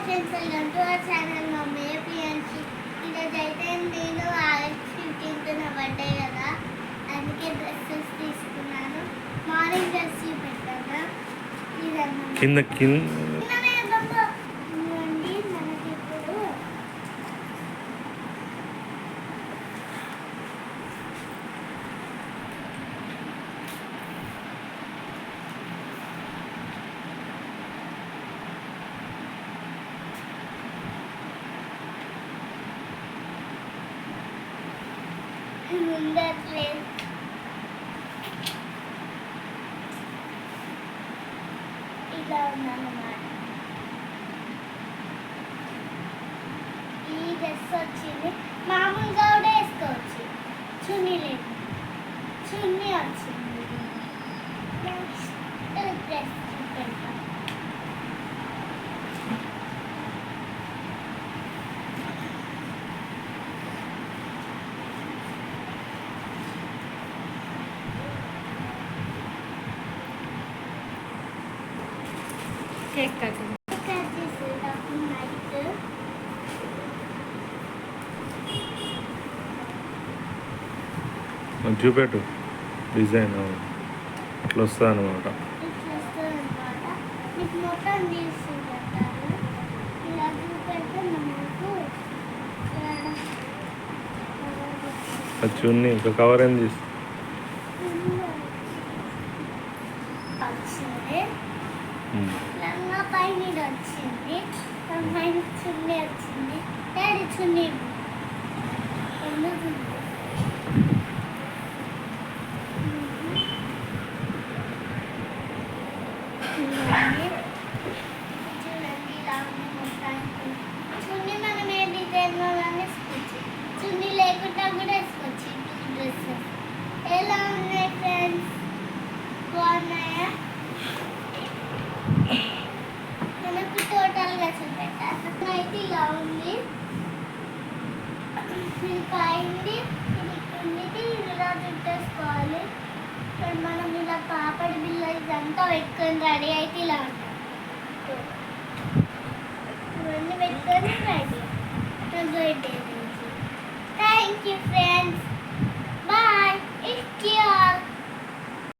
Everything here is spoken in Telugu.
Friends, welcome to our channel mummy PNC. ఈరోజు అయితే నేను ఆగస్ట్ 15th నా బర్త్డే కదా, అందుకే డ్రెస్సెస్ తీసుకున్నాను. మార్నింగ్ డ్రెస్ చూపెట్టాను. కింద కింద మనకి ఇప్పుడు ఉండట్లేదు. ఇలా ఉందన్నమాట. ఈ డ్రెస్ వచ్చింది, మామూలుగా కూడా వేసుకోవచ్చు, చున్నీ లేదు, చున్నీ వచ్చింది. నెక్స్ట్ డ్రెస్ చూపెడతాను. కేక్ కటింగ్ చూపెట్టు డిజైన్ అట్లా వస్తుంది అనమాట. చున్నీ ఒక కవర్ ఏం తీసు పైన వచ్చింది, పైన చున్నీ వచ్చింది. డాడీ చున్నీ చూడండి, ఇలా ఉంది మొత్తానికి. చున్నీ మనం ఏ డిజైన్లో వేసుకోవచ్చు, చున్నీ లేకుండా కూడా వేసుకోవచ్చు. టూ డ్రెస్సెస్ ఎలా ఉన్నాయి ఫ్రెండ్స్, బాగున్నాయా? మనకు టోటల్గా చూపెట్టాను. అయితే ఇలా ఉంది, ఇది పైంది, ఇది కిందికి ఇలా చుట్టేసుకోవాలి. ఇక్కడ మనం ఇలా పాపడి బిల్ల ఇదంతా పెట్టుకొని రెడీ అయితే ఇలా ఉంటాం. ఇవన్నీ పెట్టుకొని ready. Thank you friends, bye. It's all.